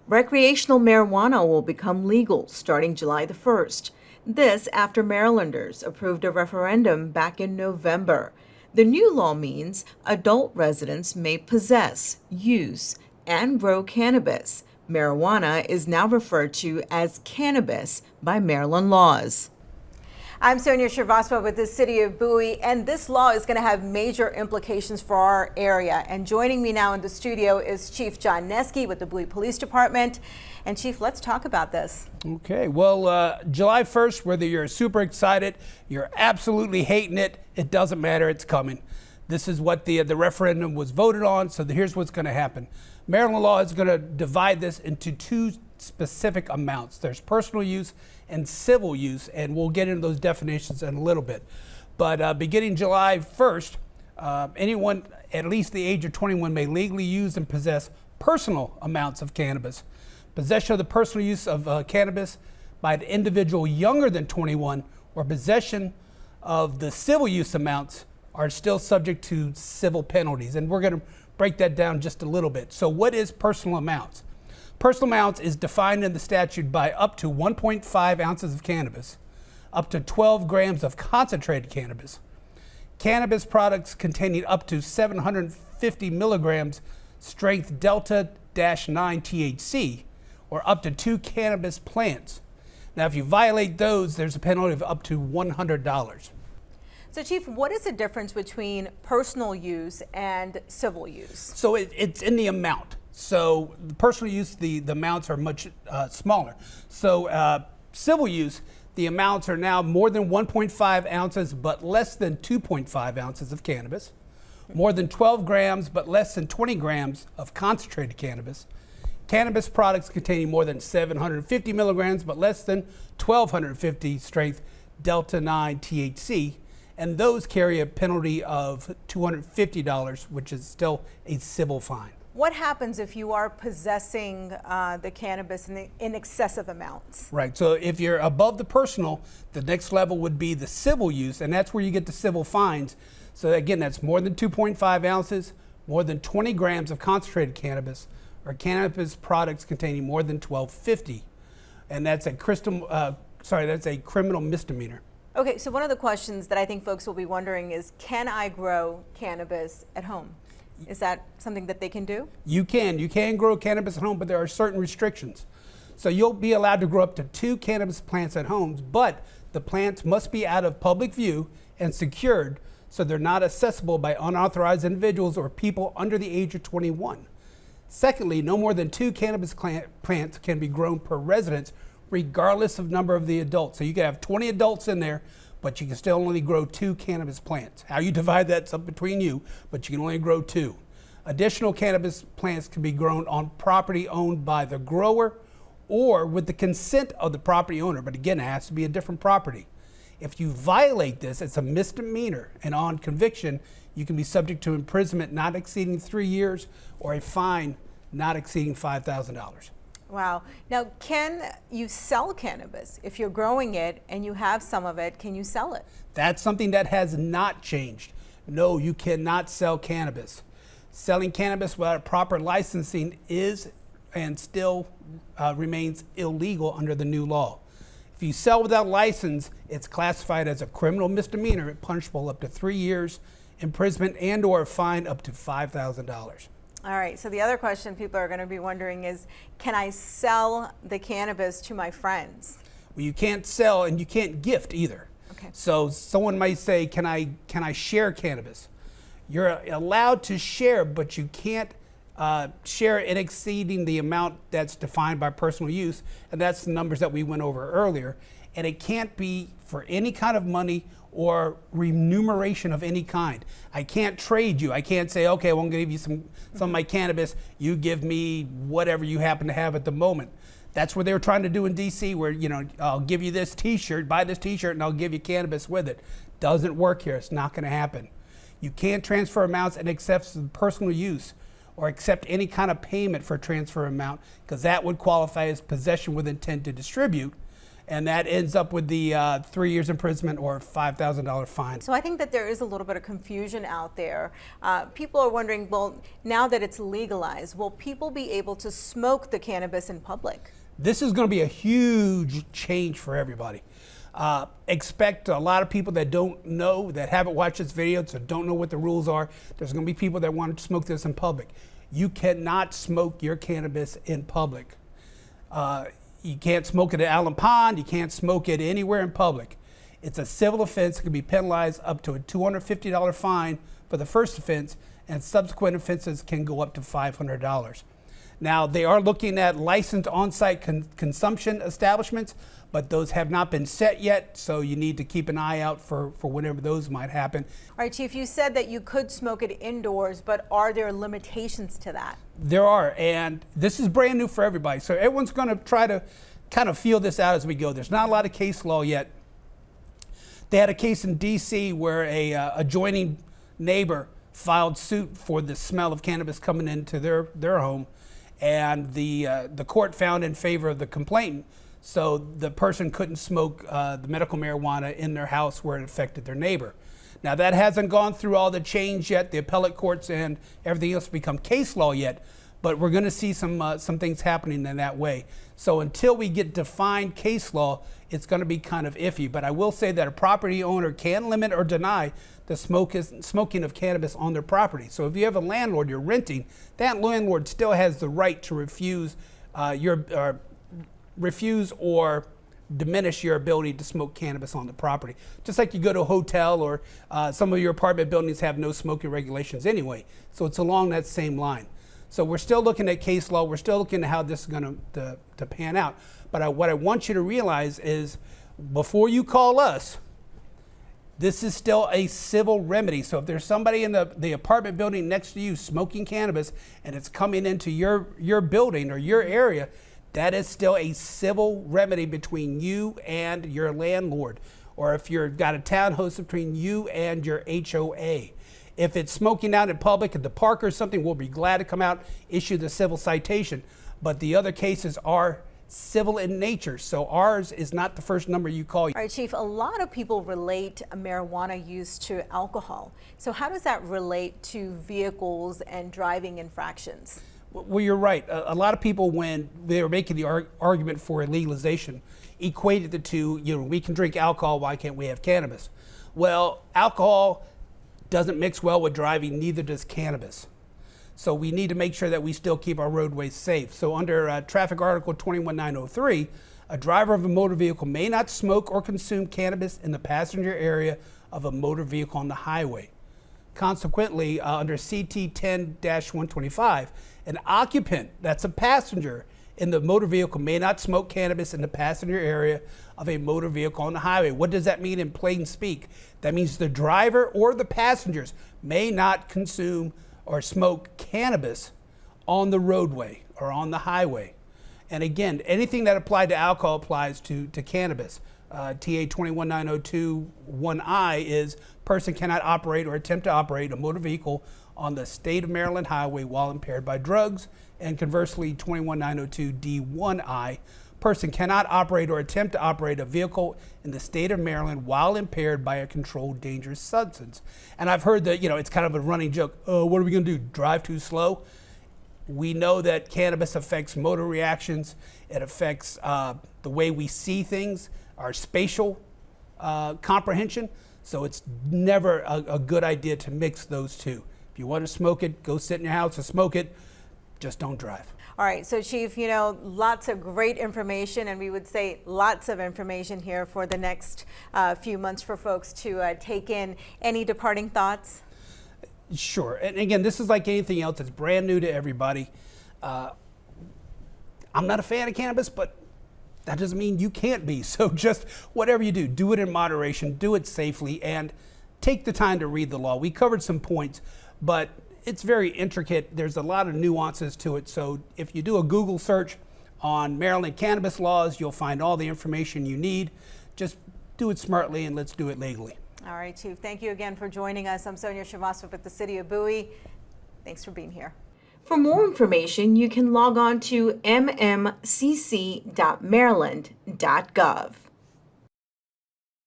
Recreational marijuana will become legal starting July the 1st. This after Marylanders approved a referendum back in November. The new law means adult residents may possess, use, and grow cannabis. Marijuana is now referred to as cannabis by Maryland laws. I'm Sonia Shrivastava with the City of Bowie, and this law is going to have major implications for our area. And joining me now in the studio is Chief John Nesky with the Bowie Police Department. And Chief, let's talk about this. Okay, well, July 1st, whether you're super excited, you're absolutely hating it, it doesn't matter, it's coming. This is what the referendum was voted on, so here's what's going to happen. Maryland law is going to divide this into two specific amounts. There's personal use and civil use, and we'll get into those definitions in a little bit. But beginning July 1st, anyone at least the age of 21 may legally use and possess personal amounts of cannabis. Possession of the personal use of cannabis by an individual younger than 21 or possession of the civil use amounts are still subject to civil penalties. And we're going to break that down just a little bit. So what is personal amounts? Personal amounts is defined in the statute by up to 1.5 ounces of cannabis, up to 12 grams of concentrated cannabis, cannabis products containing up to 750 milligrams strength Delta-9 THC, or up to 2 cannabis plants. Now, if you violate those, there's a penalty of up to $100. So, Chief, what is the difference between personal use and civil use? So it's in the amount. So the personal use, the amounts are much smaller. So civil use, the amounts are now more than 1.5 ounces but less than 2.5 ounces of cannabis, more than 12 grams but less than 20 grams of concentrated cannabis, cannabis products containing more than 750 milligrams but less than 1,250 strength Delta-9 THC, and those carry a penalty of $250, which is still a civil fine. What happens if you are possessing the cannabis in excessive amounts? Right, so if you're above the personal, the next level would be the civil use, and that's where you get the civil fines. So again, that's more than 2.5 ounces, more than 20 grams of concentrated cannabis, or cannabis products containing more than 1,250. And that's a criminal misdemeanor. Okay, so one of the questions that I think folks will be wondering is, can I grow cannabis at home? Is that something that they can do? You can grow cannabis at home, but there are certain restrictions. So you'll be allowed to grow up to 2 cannabis plants at home, but the plants must be out of public view and secured so they're not accessible by unauthorized individuals or people under the age of 21. Secondly, no more than 2 cannabis plants can be grown per residence, regardless of number of the adults. So you can have 20 adults in there, but you can still only grow 2 cannabis plants. How you divide that's up between you, but you can only grow 2. Additional cannabis plants can be grown on property owned by the grower or with the consent of the property owner, but again, it has to be a different property. If you violate this, it's a misdemeanor, and on conviction, you can be subject to imprisonment not exceeding 3 years or a fine not exceeding $5,000. Wow. Now, can you sell cannabis? If you're growing it and you have some of it, can you sell it? That's something that has not changed. No, you cannot sell cannabis. Selling cannabis without proper licensing is and still remains illegal under the new law. If you sell without license, it's classified as a criminal misdemeanor, punishable up to 3 years imprisonment and or a fine up to $5,000. All right, so the other question people are going to be wondering is, can I sell the cannabis to my friends? Well, you can't sell and you can't gift either. Okay. So someone might say, can I share cannabis? You're allowed to share, but you can't share it exceeding the amount that's defined by personal use, and that's the numbers that we went over earlier. And it can't be for any kind of money or remuneration of any kind. I can't trade you. I can't say, okay, well, I'm gonna give you some of my cannabis, you give me whatever you happen to have at the moment. That's what they were trying to do in DC, where, you know, I'll give you this t-shirt, buy this t-shirt, and I'll give you cannabis with it. Doesn't work here, it's not gonna happen. You can't transfer amounts and accept personal use or accept any kind of payment for transfer amount, because that would qualify as possession with intent to distribute. And that ends up with the 3 years imprisonment or $5,000 fine. So I think that there is a little bit of confusion out there. People are wondering, well, now that it's legalized, will people be able to smoke the cannabis in public? This is going to be a huge change for everybody. Expect a lot of people that don't know, that haven't watched this video, so don't know what the rules are. There's going to be people that want to smoke this in public. You cannot smoke your cannabis in public. You can't smoke it at Allen Pond. You can't smoke it anywhere in public. It's a civil offense. It can be penalized up to a $250 fine for the first offense, and subsequent offenses can go up to $500. Now, they are looking at licensed on-site consumption establishments, but those have not been set yet, so you need to keep an eye out for whenever those might happen. All right, Chief, you said that you could smoke it indoors, but are there limitations to that? There are, and this is brand new for everybody, so everyone's going to try to kind of feel this out as we go. There's not a lot of case law yet. They had a case in D.C. where a adjoining neighbor filed suit for the smell of cannabis coming into their home, and the court found in favor of the complainant, so the person couldn't smoke the medical marijuana in their house where it affected their neighbor. Now, that hasn't gone through all the change yet, the appellate courts and everything else become case law yet, but we're going to see some things happening in that way. So until we get defined case law, it's going to be kind of iffy. But I will say that a property owner can limit or deny the smoking of cannabis on their property. So if you have a landlord, you're renting, that landlord still has the right to refuse or diminish your ability to smoke cannabis on the property. Just like you go to a hotel, or some of your apartment buildings have no smoking regulations anyway. So it's along that same line. So we're still looking at case law. We're still looking at how this is going to pan out. But what I want you to realize is, before you call us, this is still a civil remedy. So if there's somebody in the apartment building next to you smoking cannabis and it's coming into your building or your area, that is still a civil remedy between you and your landlord. Or if you've got a townhouse, between you and your HOA. If it's smoking out in public at the park or something, we'll be glad to come out, issue the civil citation. But the other cases are civil in nature, so ours is not the first number you call. All right, Chief, a lot of people relate marijuana use to alcohol. So how does that relate to vehicles and driving infractions? Well, you're right. A lot of people, when they were making the argument for legalization, equated the two. We can drink alcohol, why can't we have cannabis? Well, alcohol doesn't mix well with driving, neither does cannabis. So we need to make sure that we still keep our roadways safe. So under Traffic Article 21903, a driver of a motor vehicle may not smoke or consume cannabis in the passenger area of a motor vehicle on the highway. Consequently, under CT 10-125, an occupant, that's a passenger in the motor vehicle, may not smoke cannabis in the passenger area of a motor vehicle on the highway. What does that mean in plain speak? That means the driver or the passengers may not consume or smoke cannabis on the roadway or on the highway. And again, anything that applied to alcohol applies to cannabis. TA 21902 1I is person cannot operate or attempt to operate a motor vehicle on the state of Maryland highway while impaired by drugs. And conversely, 21902 D1I, person cannot operate or attempt to operate a vehicle in the state of Maryland while impaired by a controlled dangerous substance. And I've heard that, it's kind of a running joke. Oh, what are we going to do? Drive too slow? We know that cannabis affects motor reactions. It affects the way we see things, our spatial comprehension. So it's never a good idea to mix those two. If you want to smoke it, go sit in your house and smoke it. Just don't drive. All right, so Chief, lots of great information, and we would say lots of information here for the next few months for folks to take in. Any departing thoughts? Sure, and again, this is like anything else. It's brand new to everybody. I'm not a fan of cannabis, but that doesn't mean you can't be. So just whatever you do it in moderation, do it safely, and take the time to read the law. We covered some points, but it's very intricate. There's a lot of nuances to it. So if you do a Google search on Maryland cannabis laws, you'll find all the information you need. Just do it smartly, and let's do it legally. All right, Chief. Thank you again for joining us. I'm Sonia Srivastava with the City of Bowie. Thanks for being here. For more information, you can log on to mmcc.maryland.gov.